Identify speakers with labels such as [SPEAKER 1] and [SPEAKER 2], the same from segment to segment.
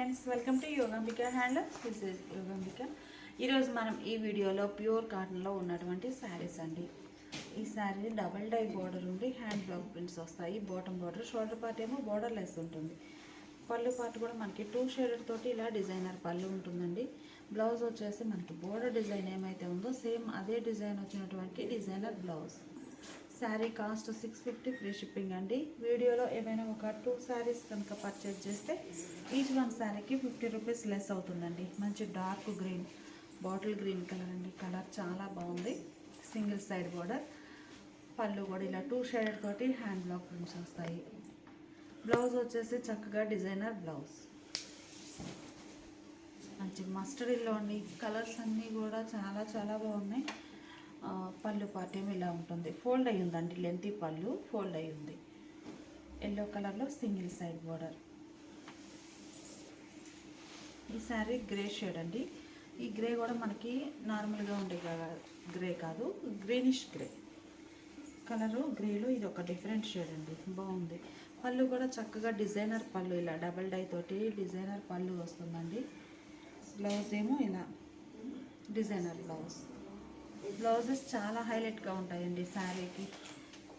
[SPEAKER 1] Friends, welcome to Yogambika handlooms. This is Yogambika. ఈరోజు మనం ఈ వీడియోలో ప్యూర్ కాటన్లో ఉన్నటువంటి శారీస్ అండి. ఈ శారీ డబల్ డై బోర్డర్ ఉండి హ్యాండ్ బ్లాక్ ప్రింట్స్ వస్తాయి. బాటమ్ బోర్డర్, షోల్డర్ పార్ట్ ఏమో బోర్డర్ లెస్ ఉంటుంది. పళ్ళు పార్ట్ కూడా మనకి 2 షేడెడ్ తోటి ఇలా డిజైనర్ పళ్ళు ఉంటుందండి. బ్లౌజ్ వచ్చేసి మనకి బోర్డర్ డిజైన్ ఏమైతే ఉందో సేమ్ అదే డిజైన్ వచ్చినటువంటి designer blouse. Sari cost 650 free shipping అండి. వీడియోలో ఏమైనా ఒక 2 శారీస్ కనుక పర్చేజ్ చేస్తే ఈచ్ వన్ శారీకి 50 రూపీస్ లెస్ అవుతుందండి. మంచి dark green, bottle green colour అండి. కలర్ చాలా బాగుంది. సింగిల్ సైడ్ బోర్డర్, పళ్ళు కూడా ఇలా 2 షేడెడ్ తోటి హ్యాండ్ బ్లాక్ ప్రింట్స్ వస్తాయి. బ్లౌజ్ వచ్చేసి చక్కగా డిజైనర్ బ్లౌజ్. మంచి మస్టర్డ్ ఎల్లో అండి. కలర్స్ అన్నీ కూడా చాలా బాగున్నాయి. పళ్ళు పార్ట్ ఏమో ఇలా ఉంటుంది. ఫోల్డ్ అయ్యి ఉందండి, లెంతీ పళ్ళు ఫోల్డ్ అయ్యి ఉంది. ఎల్లో కలర్లో సింగిల్ సైడ్ బోర్డర్. ఈ శారీ గ్రే షేడ్ అండి. ఈ గ్రే కూడా మనకి నార్మల్గా ఉండే గ్రే కాదు, గ్రీనిష్ గ్రే కలరు. గ్రేలో ఇది ఒక డిఫరెంట్ షేడ్ అండి, బాగుంది. పళ్ళు కూడా చక్కగా డిజైనర్ పళ్ళు, ఇలా డబల్ డై తోటి డిజైనర్ పళ్ళు వస్తుందండి. బ్లౌజ్ ఏమో ఇలా డిజైనర్ బ్లౌజ్. బ్లౌజెస్ చాలా హైలైట్గా ఉంటాయండి శారీకి.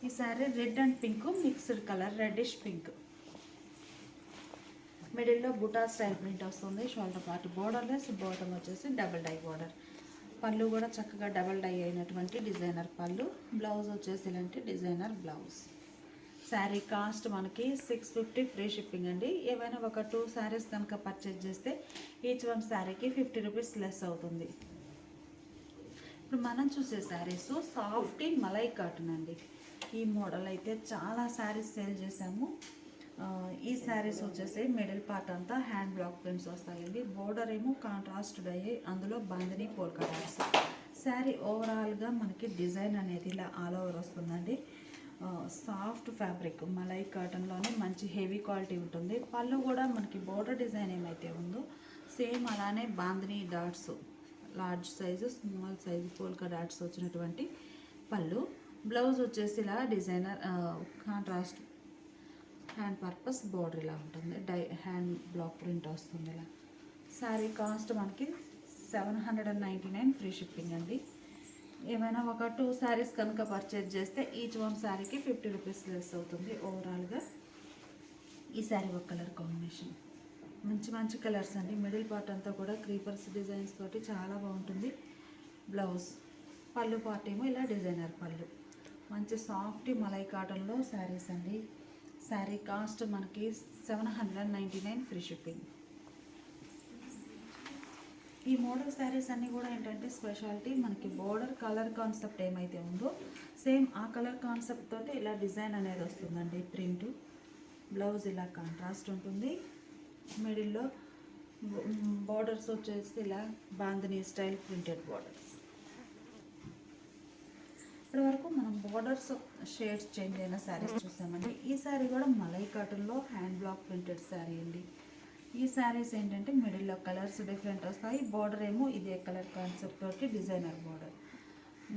[SPEAKER 1] ఈ sari red and pink mixed colour, reddish pink. మిడిల్లో బుటా స్టైల్ ప్రింట్ వస్తుంది. షోల్డర్ పార్ట్ బోర్డర్లెస్, బాటమ్ వచ్చేసి డబల్ డై బోర్డర్. పళ్ళు కూడా చక్కగా డబల్ డై అయినటువంటి డిజైనర్ పళ్ళు. బ్లౌజ్ వచ్చేసి ఇలాంటి డిజైనర్ బ్లౌజ్. శారీ కాస్ట్ మనకి 650 ఫ్రీ షిప్పింగ్ అండి. ఏమైనా ఒక 2 శారీస్ కనుక పర్చేజ్ చేస్తే ఈచ్ వన్ శారీకి 50 రూపీస్ లెస్ అవుతుంది. ఇప్పుడు మనం చూసే శారీస్ సాఫ్ట్ మలై కాటన్ అండి. ఈ మోడల్ అయితే చాలా శారీస్ సేల్ చేసాము. ఈ శారీస్ వచ్చేసి మిడిల్ పార్ట్ అంతా హ్యాండ్ బ్లాక్ ప్రింట్స్ వస్తాయండి. బోర్డర్ ఏమో కాంట్రాస్ట్ అయ్యి అందులో బందిని పోల్కా డాట్స్. శారీ ఓవరాల్గా మనకి డిజైన్ అనేది ఇలా ఆల్ ఓవర్ వస్తుందండి. సాఫ్ట్ ఫ్యాబ్రిక్ మలై కాటన్లోనే మంచి హెవీ క్వాలిటీ ఉంటుంది. పళ్ళు కూడా మనకి బోర్డర్ డిజైన్ ఏమైతే ఉందో సేమ్ అలానే bandhani dots, large size, small size polka dots వచ్చినటువంటి పళ్ళు. బ్లౌజ్ వచ్చేసి ఇలా designer contrast hand purpose border ఇలా ఉంటుంది. హ్యాండ్ బ్లాక్ ప్రింట్ వస్తుంది ఇలా. శారీ కాస్ట్ మనకి 799 ఫ్రీ షిప్పింగ్ అండి. ఏమైనా ఒక 2 శారీస్ కనుక పర్చేజ్ చేస్తే ఈచ్ వన్ శారీకి 50 రూపీస్ లెస్ అవుతుంది. ఓవరాల్గా ఈ శారీ ఒక కలర్ కాంబినేషన్, మంచి కలర్స్ అండి. మిడిల్ పార్ట్ అంతా కూడా క్రీపర్స్ డిజైన్స్ తోటి చాలా బాగుంటుంది. బ్లౌజ్, పళ్ళు పార్ట్ ఏమో ఇలా డిజైనర్ పళ్ళు. మంచి సాఫ్ట్ మలై కాటన్లో శారీస్ అండి. శారీ కాస్ట్ మనకి 799 ఫ్రీ షిప్పింగ్. ఈ మోడల్ శారీస్ అన్నీ కూడా ఏంటంటే స్పెషాలిటీ, మనకి బోర్డర్ కలర్ కాన్సెప్ట్ ఏమైతే ఉందో సేమ్ ఆ కలర్ కాన్సెప్ట్ తోటి ఇలా డిజైన్ అనేది వస్తుందండి. ప్రింట్. బ్లౌజ్ ఇలా కాంట్రాస్ట్ ఉంటుంది. మిడిల్లో బోర్డర్స్ వచ్చేసి ఇలా బాందిని స్టైల్ ప్రింటెడ్ బోర్డర్స్. ఇప్పటివరకు మనం బోర్డర్స్ షేడ్స్ చేంజ్ అయిన శారీస్ చూసామండి. ఈ శారీ కూడా మలై కాటన్లో హ్యాండ్ బ్లాక్ ప్రింటెడ్ శారీ అండి. ఈ శారీస్ ఏంటంటే మిడిల్లో కలర్స్ డిఫరెంట్ వస్తాయి. బోర్డర్ ఏమో ఇదే కలర్ కాన్సెప్ట్ తోటి డిజైనర్ బోర్డర్.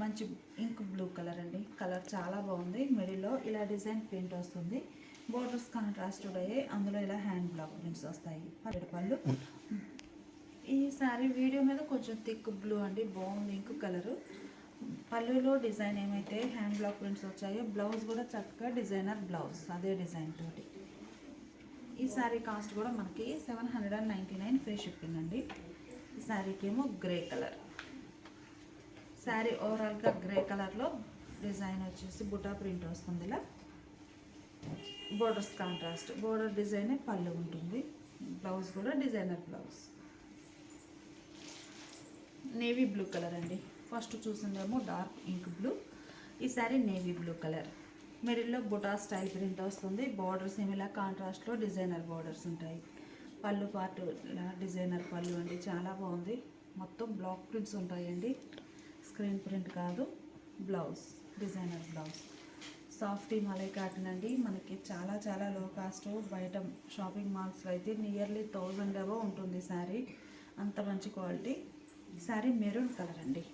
[SPEAKER 1] మంచి ఇంక్ బ్లూ కలర్ అండి. కలర్ చాలా బాగుంది. మిడిల్లో ఇలా డిజైన్ ప్రింట్ వస్తుంది. బోర్డర్స్ కాంట్రాస్టెడ్ అయ్యి అందులో ఇలా హ్యాండ్ బ్లాక్ ప్రింట్స్ వస్తాయి. పళ్ళు. ఈ శారీ వీడియో మీద కొంచెం థిక్ బ్లూ అండి, బాగుంది ఇంక్ కలరు. పళ్ళులో డిజైన్ ఏమైతే హ్యాండ్ బ్లాక్ ప్రింట్స్ వచ్చాయో బ్లౌజ్ కూడా చక్కగా డిజైనర్ బ్లౌజ్ అదే డిజైన్ తోటి. ఈ శారీ కాస్ట్ కూడా మనకి 799 ఫ్రీ షిప్పింగ్ అండి. ఈ శారీకి ఏమో గ్రే కలర్. శారీ ఓవరాల్గా గ్రే కలర్లో డిజైన్ వచ్చేసి బుటా ప్రింట్ వస్తుంది ఇలా. బోర్డర్స్ కాంట్రాస్ట్, బోర్డర్ డిజైనే పళ్ళు ఉంటుంది. బ్లౌజ్ కూడా designer blouse. Navy blue colour అండి. ఫస్ట్ చూసిందేమో డార్క్ ఇంక్ బ్లూ. ఈ శారీ నేవీ బ్లూ కలర్. మిడిల్లో బుటా స్టైల్ ప్రింట్ వస్తుంది. బార్డర్స్ ఏమి ఇలా కాంట్రాస్ట్లో డిజైనర్ బార్డర్స్ ఉంటాయి. పళ్ళు పార్ట్ ఇలా డిజైనర్ పళ్ళు అండి, చాలా బాగుంది. మొత్తం బ్లాక్ ప్రింట్స్ ఉంటాయండి, స్క్రీన్ ప్రింట్ కాదు. Blouse designer blouse. Soft malai cotton అండి. మనకి చాలా లో కాస్ట్. బయట షాపింగ్ మాల్స్లో అయితే నియర్లీ 1000 అబో ఉంటుంది శారీ, అంత మంచి క్వాలిటీ. శారీ మెరూన్ కలర్ అండి.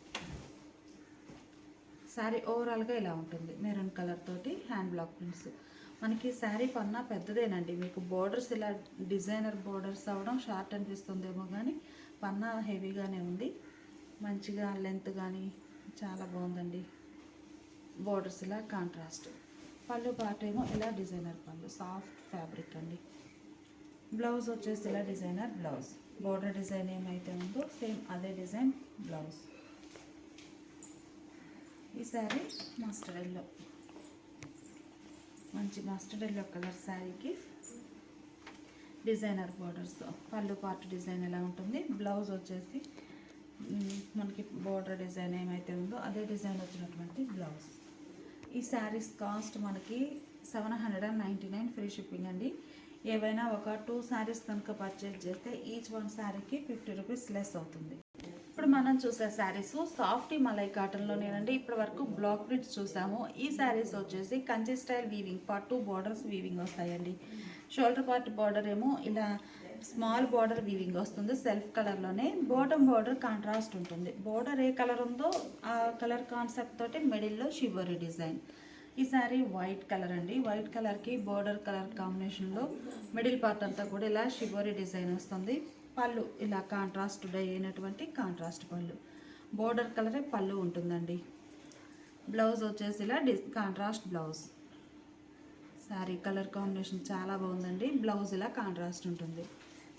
[SPEAKER 1] శారీ ఓవరాల్గా ఇలా ఉంటుంది, మెరూన్ కలర్ తోటి హ్యాండ్ బ్లాక్ ప్రింట్స్. మనకి శారీ పన్నా పెద్దదేనండి. మీకు బోర్డర్స్ ఇలా డిజైనర్ బోర్డర్స్ అవ్వడం షార్ట్ అనిపిస్తుందేమో కానీ పన్నా హెవీగానే ఉంది. మంచిగా లెంత్ కానీ చాలా బాగుందండి. బోర్డర్స్ ఇలా కాంట్రాస్ట్. పళ్ళు పార్ట్ ఏమో ఇలా డిజైనర్ పళ్ళు, సాఫ్ట్ ఫ్యాబ్రిక్ అండి. బ్లౌజ్ వచ్చేసి ఇలా డిజైనర్ బ్లౌజ్. బోర్డర్ డిజైన్ ఏమైతే ఉందో సేమ్ అదే డిజైన్ బ్లౌజ్. ఈ శారీ మస్టర్డ్ ఎల్లో, మంచి మస్టర్డ్ ఎల్లో కలర్ శారీకి డిజైనర్ బోర్డర్స్. పళ్ళు పార్ట్ డిజైన్ ఎలా ఉంటుంది, బ్లౌజ్ వచ్చేసి మనకి బోర్డర్ డిజైన్ ఏమైతే ఉందో అదే డిజైన్ వచ్చినటువంటి బ్లౌజ్. ఈ శారీస్ కాస్ట్ మనకి 799 ఫ్రీ షిప్పింగ్ అండి. ఏవైనా ఒక 2 శారీస్ కనుక పర్చేజ్ చేస్తే ఈచ్ 1 శారీకి 50 రూపీస్ లెస్ అవుతుంది. ఇప్పుడు మనం చూసే శారీస్ సాఫ్ట్ మలై కాటన్లోనేనండి. ఇప్పటి వరకు బ్లాక్ ప్రింట్స్ చూసాము. ఈ శారీస్ వచ్చేసి కంచి స్టైల్ వీవింగ్, పట్టు బోర్డర్స్ వీవింగ్ వస్తాయండి. షోల్డర్ పార్ట్ బార్డర్ ఏమో ఇలా స్మాల్ బార్డర్ వీవింగ్ వస్తుంది సెల్ఫ్ కలర్లోనే. బాటమ్ బార్డర్ కాంట్రాస్ట్ ఉంటుంది. బార్డర్ ఏ కలర్ ఉందో ఆ కలర్ కాన్సెప్ట్ తోటి మిడిల్లో షివరీ డిజైన్. ఈ శారీ వైట్ కలర్ అండి. వైట్ కలర్కి బార్డర్ కలర్ కాంబినేషన్లో మిడిల్ పార్ట్ అంతా కూడా ఇలా షివరీ డిజైన్ వస్తుంది. పళ్ళు ఇలా కాంట్రాస్ట్ డై అయినటువంటి కాంట్రాస్ట్ పళ్ళు. బార్డర్ కలరే పళ్ళు ఉంటుందండి. బ్లౌజ్ వచ్చేసి ఇలా contrast blouse. Sari colour combination చాలా బాగుందండి. బ్లౌజ్ ఇలా కాంట్రాస్ట్ ఉంటుంది.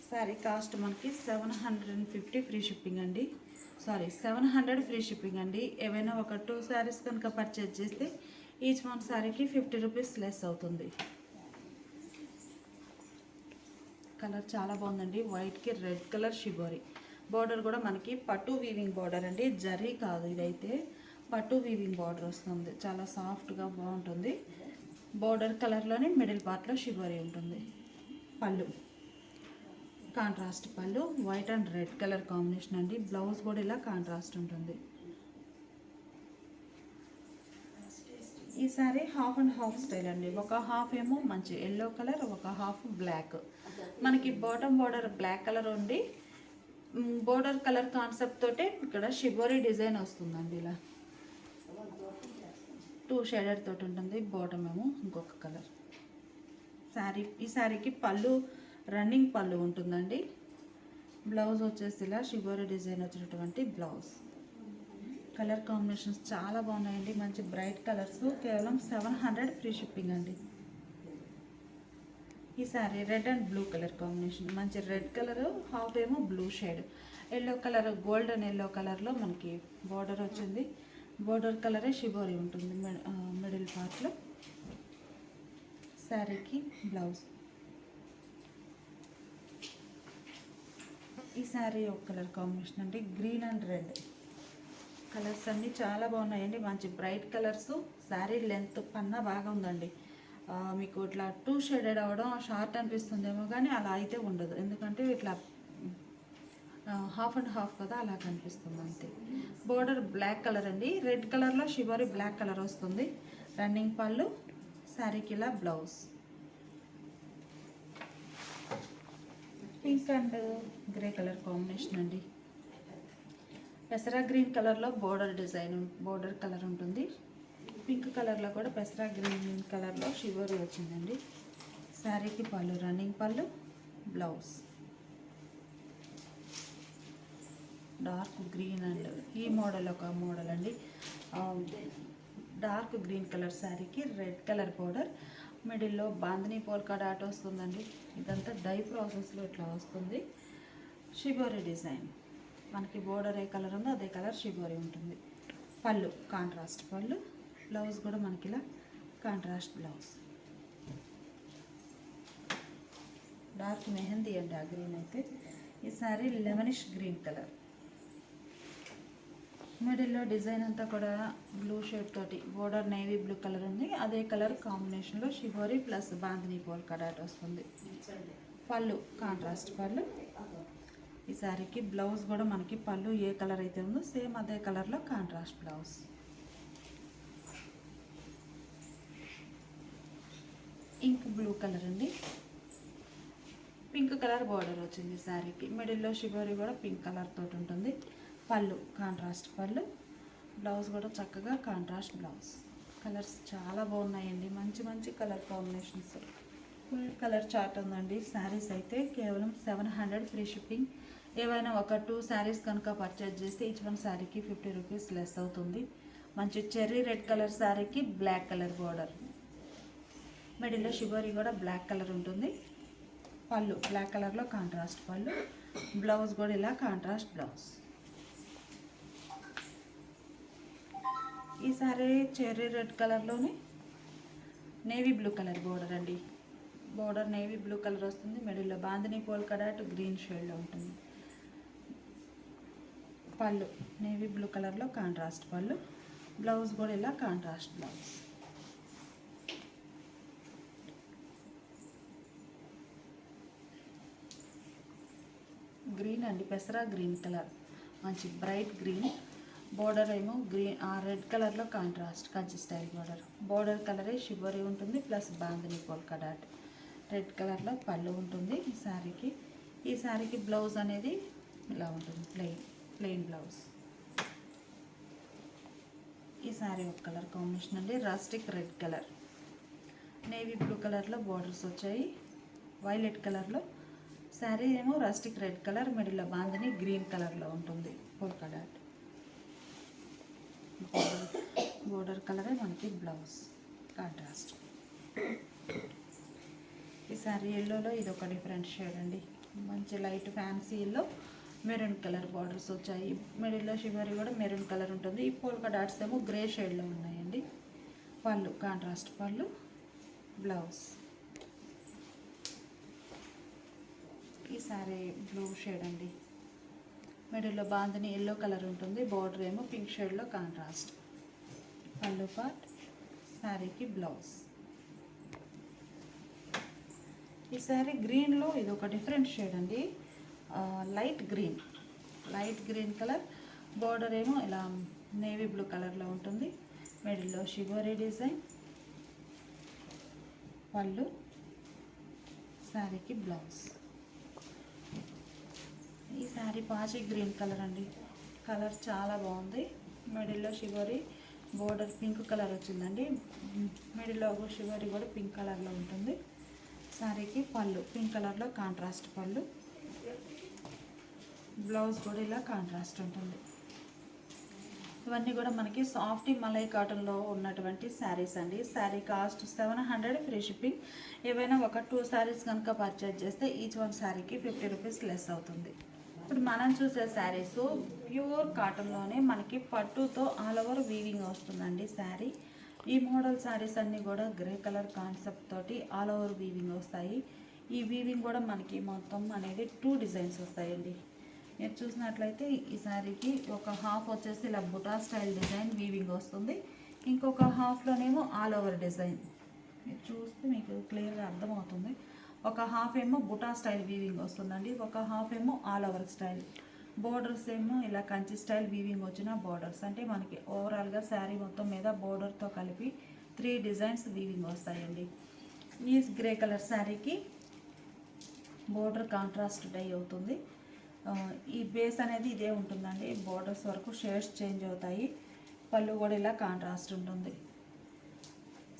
[SPEAKER 1] శారీ కాస్ట్ మనకి 750 ఫ్రీ షిప్పింగ్ అండి. 700 ఫ్రీ షిప్పింగ్ అండి. ఏవైనా ఒక 2 శారీస్ కనుక పర్చేజ్ చేస్తే ఈచ్ 1 శారీకి 50 రూపీస్ లెస్ అవుతుంది. కలర్ చాలా బాగుందండి. వైట్కి రెడ్ కలర్ షిబోరి. బార్డర్ కూడా మనకి పట్టు వీవింగ్ బార్డర్ అండి, జరీ కాదు. ఇదైతే పట్టు వీవింగ్ బార్డర్ వస్తుంది. చాలా సాఫ్ట్గా బాగుంటుంది. బార్డర్ కలర్లోనే మిడిల్ పార్ట్లో షిబోరి ఉంటుంది. పళ్ళు కాంట్రాస్ట్ పళ్ళు, white and red colour combination అండి. బ్లౌజ్ కూడా ఇలా కాంట్రాస్ట్ ఉంటుంది. ఈ sorry half and half style అండి. ఒక హాఫ్ ఏమో మంచి ఎల్లో కలర్, ఒక హాఫ్ బ్లాక్. మనకి బాటమ్ బార్డర్ బ్లాక్ కలర్ ఉండి బార్డర్ కలర్ కాన్సెప్ట్ తోటే ఇక్కడ షిబోరీ డిజైన్ వస్తుందండి. ఇలా 2 షేడెడ్ తోటి ఉంటుంది. బాటమ్ ఏమో ఇంకొక కలర్. ఈ శారీకి పళ్ళు రన్నింగ్ పళ్ళు ఉంటుందండి. బ్లౌజ్ వచ్చేసి ఇలా షిబోరీ డిజైన్ వచ్చినటువంటి బ్లౌజ్. కలర్ కాంబినేషన్స్ చాలా బాగున్నాయండి. మంచి బ్రైట్ కలర్స్. కేవలం 700 ఫ్రీ షిప్పింగ్ అండి. ఈ sari red and blue colour combination. మంచి రెడ్ కలర్, హాఫ్ ఏమో blue shade. Yellow colour, golden yellow కలర్లో మనకి బార్డర్ వచ్చింది. బార్డర్ కలరే షిబోరీ ఉంటుంది మిడిల్ పార్ట్లో. శారీకి బ్లౌజ్. ఈ శారీ ఒక కలర్ కాంబినేషన్ అండి, గ్రీన్ అండ్ రెడ్. కలర్స్ అన్నీ చాలా బాగున్నాయండి. మంచి బ్రైట్ కలర్స్. శారీ లెంత్ పన్నా బాగా ఉందండి. మీకు ఇట్లా 2 షేడెడ్ అవ్వడం షార్ట్ అనిపిస్తుందేమో కానీ అలా అయితే ఉండదు. ఎందుకంటే ఇట్లా హాఫ్ అండ్ హాఫ్ కదా, అలా కనిపిస్తుంది అంతే. బోర్డర్ బ్లాక్ కలర్ అండి. రెడ్ కలర్లో షిబోరీ బ్లాక్ కలర్ వస్తుంది. రన్నింగ్ పళ్ళు. శారీకి ఇలా blouse. Pink and grey colour combination అండి. పెసరా గ్రీన్ కలర్లో బోర్డర్ కలర్ ఉంటుంది. పింక్ కలర్లో కూడా పెసరా గ్రీన్ కలర్లో షిబోరీ వచ్చిందండి. శారీకి పళ్ళు రన్నింగ్ పళ్ళు, బ్లౌజ్. డార్క్ గ్రీన్ అండ్ ఈ మోడల్ ఒక మోడల్ అండి. డార్క్ గ్రీన్ కలర్ శారీకి రెడ్ కలర్ బోర్డర్. మిడిల్లో బాందిని పోల్కా డాట్ వస్తుందండి. ఇదంతా డై ప్రాసెస్లో ఇట్లా వస్తుంది. Shibori design. మనకి బోర్డర్ ఏ కలర్ ఉందో అదే కలర్ షిబోరీ ఉంటుంది. పళ్ళు కాంట్రాస్ట్ పళ్ళు. బ్లౌజ్ కూడా మనకి ఇలా కాంట్రాస్ట్ బ్లౌజ్. డార్క్ మెహందీ అండి ఆ గ్రీన్ అయితే. ఈ సారీ లెమనిష్ గ్రీన్ కలర్. మిడిల్లో డిజైన్ అంతా కూడా బ్లూ షేడ్ తోటి బోర్డర్ నేవీ బ్లూ కలర్ ఉంది. అదే కలర్ కాంబినేషన్లో shibori plus bandhani polka dot వస్తుంది. పళ్ళు కాంట్రాస్ట్ పళ్ళు. ఈ శారీకి బ్లౌజ్ కూడా మనకి పళ్ళు ఏ కలర్ అయితే ఉందో సేమ్ అదే కలర్లో contrast blouse. Ink blue colour అండి. పింక్ కలర్ బార్డర్ వచ్చింది శారీకి. మిడిల్లో షిబోరీ కూడా పింక్ కలర్ తోటి ఉంటుంది. పళ్ళు కాంట్రాస్ట్ పళ్ళు. బ్లౌజ్ కూడా చక్కగా కాంట్రాస్ట్ బ్లౌజ్. కలర్స్ చాలా బాగున్నాయండి, మంచి మంచి colour combinations. Full colour chart ఉందండి. శారీస్ అయితే కేవలం 700 ఫ్రీ షిప్పింగ్. ఏవైనా ఒక 2 శారీస్ కనుక పర్చేజ్ చేస్తే ఈచ్ వన్ శారీకి 50 రూపీస్ లెస్ అవుతుంది. మంచి చెర్రీ రెడ్ కలర్ శారీకి బ్లాక్ కలర్ బార్డర్, మిడిల్లో షిబోరి కూడా బ్లాక్ కలర్ ఉంటుంది. పళ్ళు బ్లాక్ కలర్లో కాంట్రాస్ట్ పళ్ళు, బ్లౌజ్ కూడా ఇలా కాంట్రాస్ట్ బ్లౌజ్. ఈ సారీ చెర్రీ రెడ్ కలర్లోనే నేవీ బ్లూ కలర్ బోర్డర్ అండి. బోర్డర్ నేవీ బ్లూ కలర్ వస్తుంది. మిడిల్లో బాందిని పోల్కా డాట్ గ్రీన్ షేడ్లో ఉంటుంది. పళ్ళు నేవీ బ్లూ కలర్లో కాంట్రాస్ట్ పళ్ళు, బ్లౌజ్ కూడా ఇలా కాంట్రాస్ట్ బ్లౌజ్. గ్రీన్ అండి, పెసరా గ్రీన్ కలర్, మంచి బ్రైట్ గ్రీన్. బోర్డర్ ఏమో గ్రీన్ రెడ్ కలర్లో contrast Kanchi style border. Border కలరే షిబోరి ఉంటుంది plus bandhani polka dot. Red కలర్లో పళ్ళు ఉంటుంది ఈ శారీకి. ఈ శారీకి బ్లౌజ్ అనేది ఇలా ఉంటుంది, ప్లెయిన్ బ్లౌజ్. ఈ శారీ ఒక కలర్ కాంబినేషన్ అండి, rustic red colour, navy blue కలర్లో బోర్డర్స్ వచ్చాయి. వైలెట్ కలర్లో శారీ ఏమో రస్టిక్ రెడ్ కలర్, మిడిల్లో బాందిని గ్రీన్ కలర్లో ఉంటుంది పోల్కా డాట్. బోర్డర్ కలరే మనకి బ్లౌజ్ కాంట్రాస్ట్. ఈ శారీ ఎల్లోలో ఇది ఒక డిఫరెంట్ షేడ్ అండి, మంచి light fancy yellow, maroon colour borders వచ్చాయి. మిడిల్లో షివరీ కూడా మెరూన్ కలర్ ఉంటుంది. ఈ పోల్కా డాట్స్ ఏమో గ్రే షేడ్లో ఉన్నాయండి. పళ్ళు కాంట్రాస్ట్ పళ్ళు, బ్లౌజ్. ఈ శారీ బ్లూ షేడ్ అండి, మిడిల్లో బాందిని ఎల్లో కలర్ ఉంటుంది. బార్డర్ ఏమో పింక్ షేడ్లో కాంట్రాస్ట్. పళ్ళు పార్ట్, శారీకి బ్లౌజ్. ఈ శారీ గ్రీన్లో ఇది ఒక డిఫరెంట్ షేడ్ అండి, లైట్ గ్రీన్ కలర్. బార్డర్ ఏమో ఇలా నేవీ బ్లూ కలర్లో ఉంటుంది. మిడిల్లో షిబోరి డిజైన్. పళ్ళు, శారీకి బ్లౌజ్. ఈ శారీ పాచి గ్రీన్ కలర్ అండి, కలర్ చాలా బాగుంది. మిడిల్లో షిబోరి బోర్డర్ పింక్ కలర్ వచ్చిందండి. మిడిల్లో షిబోరి కూడా పింక్ కలర్లో ఉంటుంది. శారీకి పళ్ళు పింక్ కలర్లో కాంట్రాస్ట్ పళ్ళు, బ్లౌజ్ కూడా ఇలా కాంట్రాస్ట్ ఉంటుంది. ఇవన్నీ కూడా మనకి సాఫ్ట్ మలై కాటన్లో ఉన్నటువంటి శారీస్ అండి. Sari cost 700 free shipping. ఏవైనా ఒక 2 శారీస్ కనుక పర్చేజ్ చేస్తే ఈచ్ వన్ శారీకి 50 రూపీస్ లెస్ అవుతుంది. ఇప్పుడు మనం చూసే శారీస్ ప్యూర్ కాటన్లోనే మనకి పట్టుతో ఆల్ ఓవర్ వీవింగ్ వస్తుందండి శారీ. ఈ మోడల్ శారీస్ అన్నీ కూడా గ్రే కలర్ కాన్సెప్ట్ తోటి ఆల్ ఓవర్ వీవింగ్ వస్తాయి. ఈ వీవింగ్ కూడా మనకి మొత్తం అనేది 2 డిజైన్స్ వస్తాయండి. మీరు చూసినట్లయితే ఈ శారీకి ఒక హాఫ్ వచ్చేసి ఇలా బుటా స్టైల్ డిజైన్ వీవింగ్ వస్తుంది. ఇంకొక హాఫ్లోనేమో ఆల్ ఓవర్ డిజైన్. మీరు చూస్తే మీకు క్లియర్గా అర్థమవుతుంది. ఒక హాఫ్ ఏమో బుటా స్టైల్ వీవింగ్ వస్తుందండి, ఒక హాఫ్ ఏమో ఆల్ ఓవర్ స్టైల్. బోర్డర్స్ ఏమో ఇలా కంచి స్టైల్ వీవింగ్ వచ్చిన బోర్డర్స్. అంటే మనకి ఓవరాల్గా శారీ మొత్తం మీద బోర్డర్తో కలిపి 3 డిజైన్స్ వీవింగ్ వస్తాయండి. ఈ గ్రే కలర్ శారీకి బోర్డర్ కాంట్రాస్ట్ డై అవుతుంది. ఈ బేస్ అనేది ఇదే ఉంటుందండి, బోర్డర్స్ వరకు షేడ్స్ చేంజ్ అవుతాయి. పళ్ళు కూడా ఇలా కాంట్రాస్ట్ ఉంటుంది.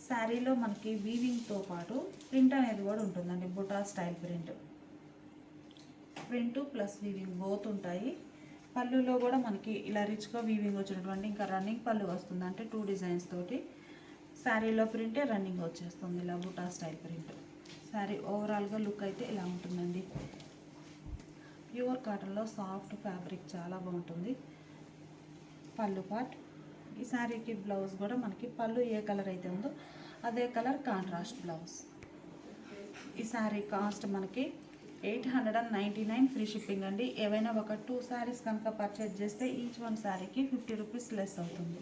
[SPEAKER 1] శారీలో మనకి వీవింగ్తో పాటు ప్రింట్ అనేది కూడా ఉంటుందండి, బుటా style print plus weaving both ఉంటాయి. పళ్ళులో కూడా మనకి ఇలా రిచ్గా వీవింగ్ వచ్చినటువంటి ఇంకా రన్నింగ్ పళ్ళు వస్తుంది, అంటే 2 డిజైన్స్ తోటి. శారీలో ప్రింటే రన్నింగ్ వచ్చేస్తుంది ఇలా బుటా స్టైల్ ప్రింట్. శారీ ఓవరాల్గా లుక్ అయితే ఇలా ఉంటుందండి. ప్యూర్ కాటన్లో సాఫ్ట్ ఫ్యాబ్రిక్ చాలా బాగుంటుంది. పళ్ళు పార్ట్. ఈ శారీకి బ్లౌజ్ కూడా మనకి పళ్ళు ఏ కలర్ అయితే ఉందో అదే కలర్ కాంట్రాస్ట్ బ్లౌజ్. ఈ శారీ కాస్ట్ మనకి 899 ఫ్రీ షిప్పింగ్ అండి. ఏవైనా ఒక 2 శారీస్ కనుక పర్చేజ్ చేస్తే ఈచ్ వన్ శారీకి 50 రూపీస్ లెస్ అవుతుంది.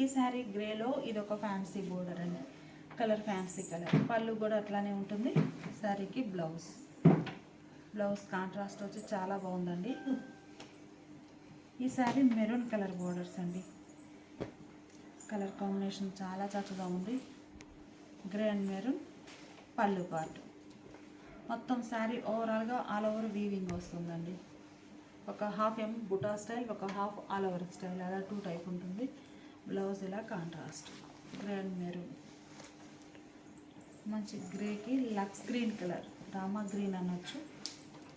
[SPEAKER 1] ఈ శారీ గ్రేలో ఇది ఒక ఫ్యాన్సీ బోర్డర్ అండి, కలర్ ఫ్యాన్సీ కలర్. పళ్ళు కూడా అట్లానే ఉంటుంది. శారీకి బ్లౌజ్ కాంట్రాస్ట్ వచ్చి చాలా బాగుందండి. ఈ శారీ మెరూన్ కలర్ బోర్డర్స్ అండి, కలర్ కాంబినేషన్ చాలా చక్కగా ఉంది. Grey and maroon. పళ్ళు పార్ట్. మొత్తం శారీ ఓవరాల్గా ఆల్ ఓవర్ వీవింగ్ వస్తుందండి. ఒక హాఫ్ ఏమో బుటా స్టైల్, ఒక హాఫ్ ఆల్ ఓవర్ స్టైల్, అలా 2 టైప్ ఉంటుంది. బ్లౌజ్ ఇలా కాంట్రాస్ట్ గ్రే అండ్ మెరూన్, మంచి గ్రేకి లక్స్ గ్రీన్ కలర్, రామా గ్రీన్ అనొచ్చు,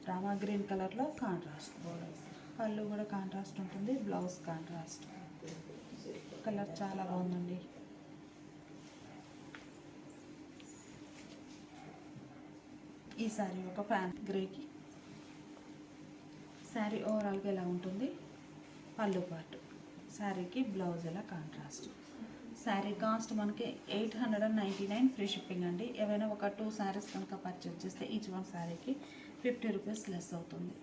[SPEAKER 1] రామా గ్రీన్ కలర్లో కాంట్రాస్ట్ బోర్డర్. పళ్ళు కూడా కాంట్రాస్ట్ ఉంటుంది, బ్లౌజ్ కాంట్రాస్ట్. కలర్ చాలా బాగుందండి. ఈ శారీ ఒక ఫ్యాన్ గ్రేకి. శారీ ఓవరాల్గా ఎలా ఉంటుంది, పళ్ళు పాటు, శారీకి బ్లౌజ్ ఎలా కాంట్రాస్ట్. శారీ కాస్ట్ మనకి 899 ఫ్రీ షిప్పింగ్ అండి. ఏవైనా ఒక 2 శారీస్ కనుక పర్చేస్ చేస్తే ఈచ్ వన్ శారీకి 50 రూపీస్ లెస్ అవుతుంది.